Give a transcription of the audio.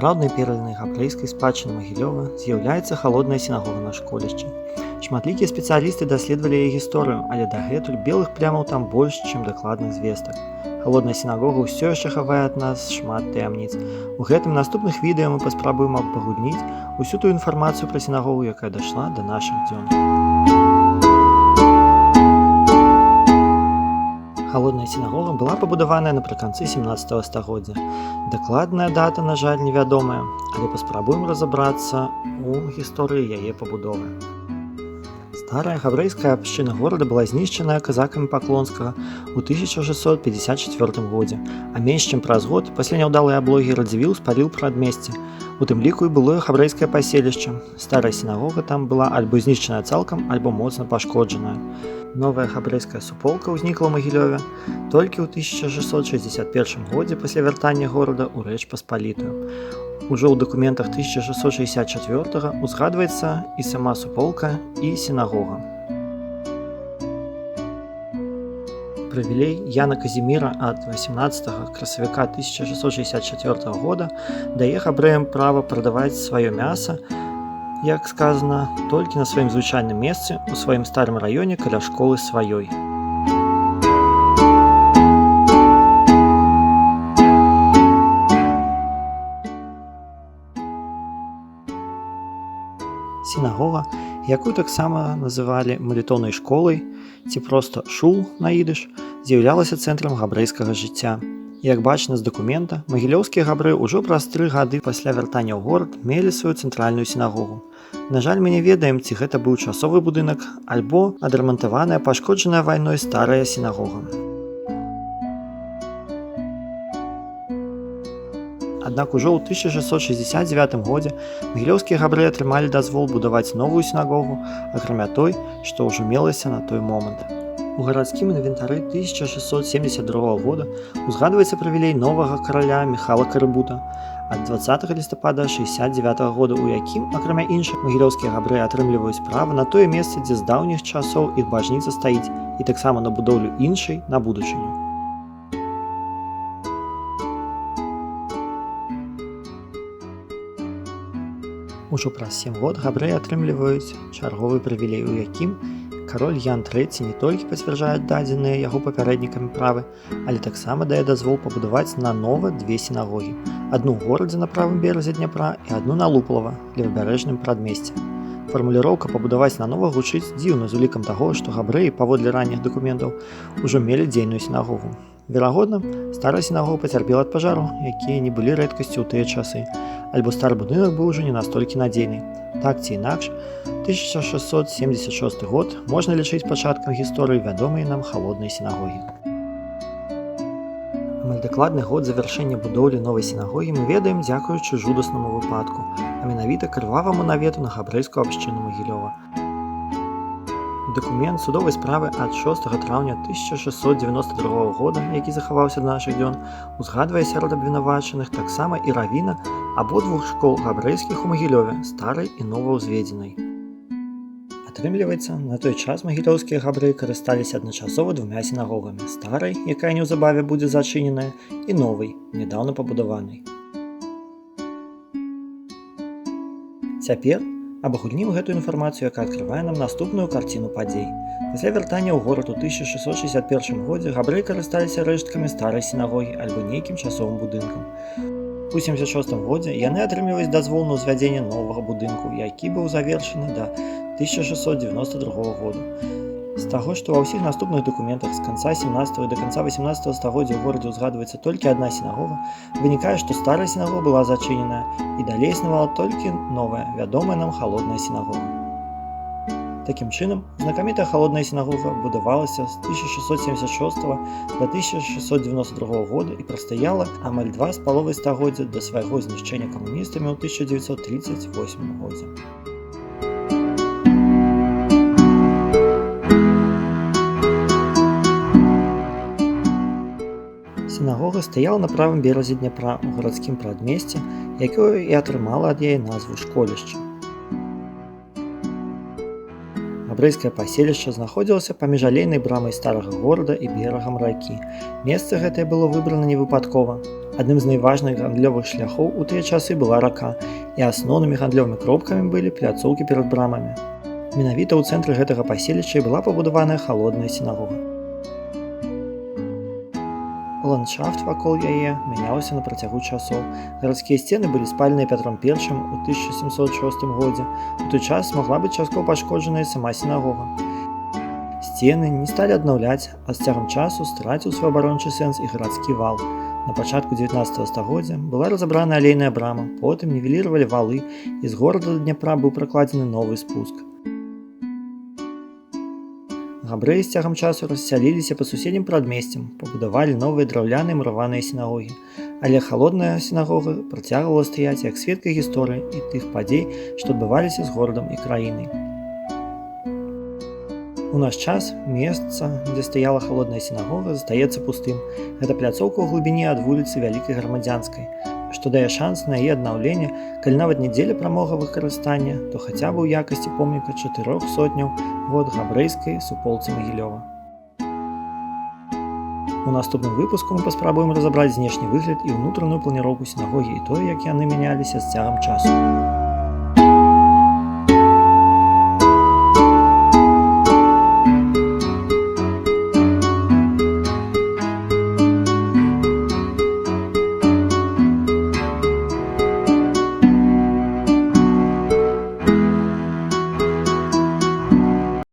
Сапраўднай перлінай габрэйскай спадчыны Магілёва з'яўляецца халодная сінагога на школішчы. Шматлікія спецыялісты даследавалі яе гісторыю, але дагэтуль белых плямаў там больш, чым дакладных звестак. Халодная сінагога ўсё яшчэ хавае ад нас шмат таямніц. У гэтым наступных відэа мы паспрабуем абагульніць усю тую інфармацыю пра сінагогу, якая дайшла да нашых дзён. Халодная сінагога была пабудаваная напрыканцы 17 стагоддзя. Дакладная дата, на жаль, невядомая, але паспрабуем разабрацца у гісторыі яе пабудовы. Старая габрэйская абшчына горада была знішчаная казакамі Паклонскага ў 1654 годзе, а менш чым праз год пасля няўдалай аблогі Радзівіл спаліў прадмесце. У тым ліку і былое габрэйскае паселішча. Старая сінагога там была альбо знішчаная цалкам, альбо моцна пашкоджаная. Новая габрэйская суполка ўзнікла ў Магілёве толькі ў 1661 годзе пасля вяртання горада ў Рэч Паспалітую. Ужо ў дакументах 1664 узгадваецца і сама суполка, і сінагога. Прывілей Яна Казіміра ад 18 красавіка 1664 года дае габрэям права прадаваць сваё мяса, як сказана, толькі на сваім звычайным месцы у сваім старым раёне каля школы сваёй. Сінагога, якую таксама называлі малітоўнай школай ці проста шул на ідыш, з'яўлялася цэнтрам габрэйскага жыцця. Як бачна з дакумента, магілёўскія габрэі ўжо праз 3 гады пасля вяртання ў горад мелі сваю цэнтральную сінагогу. На жаль, мы не ведаем, ці гэта быў часовы будынак альбо адрамантаваная, пашкоджаная вайной старая сінагога. Аднак ужо ў 1669 годзе магілёўскія габрэі атрымалі дазвол будаваць новую сінагогу, акрамя той, што ўжо мелася на той момант. У гарадскім інвентары 1672 года узгадваецца прывілей новага караля Міхала Карыбута ад 20 лістапада 69 года, у якім, акрамя іншых, магілёўскія габрэі атрымліваюць права на тое месца, дзе з даўніх часоў іх бажніца стаіць, і таксама на будоўлю іншай на будучыню. Ужо праз 7 год габрэі атрымліваюць чарговы прывілей, у якім кароль Ян III не толькі пацвярджае дадзеныя яго папярэднікамі правы, але таксама дае дазвол пабудаваць нанова 2 сінагогі. Адну ў горадзе на правым беразе Дняпра і адну на Луплава, левабярэжным прадмесці. Фармуліроўка пабудаваць нанова гучыць дзіўна з улікам таго, што габрэі, паводле ранніх дакументаў, ужо мелі дзейную сінагогу. Верагодна, старая сінагога пацярпела ад пажару, якія не былі рэдкасцю ў тыя часы, альбо стары будынак быў ужо не настолькі надзейны. Так ці інакш, 1676 год можна лічыць пачаткам гісторыі вядомай нам халоднай сінагогі. Амаль дакладны год завяршэння будоўлі новай сінагогі мы ведаем дзякуючы жудаснаму выпадку, а менавіта крываваму навету на габрэйскую абшчыну Магілёва. Дакумент судовай справы ад 6 траўня 1692 года, які захаваўся да нашых дзён, узгадвае сярод абвінавачаных таксама і равіна абодвух школ габрэйскіх у Магілёве, старай і новаўзведзенай. Атрымліваецца, на той час магілёўскія габрэі карысталіся адначасова 2 сінагогамі: старай, якая неўзабаве будзе зачыненая, і новай, нядаўна пабудаванай. Цяпер абагульнім гэтую інфармацыю, якая адкрывае нам наступную карціну падзей. Пасля вяртання ў горад у 1661 годзе габрэі карысталіся рэшткамі старай сінагогі альбо нейкім часовым будынкам. У 76 годзе яны атрымліваюць дазвол на ўзвядзенне новага будынку, які быў завершаны да 1692 года. З таго, што ва ўсіх наступных дакументах з канца 17 і да канца 18 стагоддзя ў горадзе ўзгадваецца толькі адна сінагога, вынікае, што старая сінагога была зачыненая, і далей існавала толькі новая, вядомая нам халодная сінагога. Такім чынам, знакамітая халодная сінагога будавалася з 1676 да 1692 года і прастаяла амаль 2,5 стагоддзя да свайго знішчэння камуністамі ў 1938 годзе. Сінагога стаяла на правым беразе Дняпра ў гарадскім прадмесці, якое і атрымала ад яе назву школішча. Габрэйскае паселішча знаходзілася паміж алейнай брамай старага горада і берагам ракі. Месца гэтае было выбрана не выпадкова. Адным з найважных гандлёвых шляхоў у тыя часы была рака, і асноўнымі гандлёвымі кропкамі былі пляцоўкі перад брамамі. Менавіта ў цэнтры гэтага паселішча і была пабудаваная халодная сінагога. Ландшафт вакол яе мяняўся на працягу часоў. Гарадскія сцены былі спаленыя Пятром I у 1706 годзе. У той час магла быць часткова пашкоджаная сама сінагога. Сцены не сталі аднаўляць, а з цягам часу страціў свой абарончы сэнс і гарадскі вал. На пачатку 19 стагоддзя была разабрана алейная брама, потым нівеліравалі валы, і з горада да Дняпра быў пракладзены новы спуск. Габрэі з цягам часу рассяліліся па суседнім прадмесцям, пабудавалі новыя драўляныя мураваныя сінагогі. Але халодная сінагога працягвала стаяць як сведка гісторыі і тых падзей, што адбываліся з горадам і краінай. У наш час месца, дзе стаяла халодная сінагога, застаецца пустым. Гэта пляцоўка ў глыбіні ад вуліцы Вялікай Грамадзянскай, што дае шанс на яе аднаўленне, калі нават не дзеля прамога выкарыстання, то хаця б у якасці помніка 4 сотняў год габрэйскай суполцы Магілёва. У наступным выпуску мы паспрабуем разабраць знешні выгляд і ўнутраную планіроўку сінагогі і тое, як яны мяняліся з цягам часу.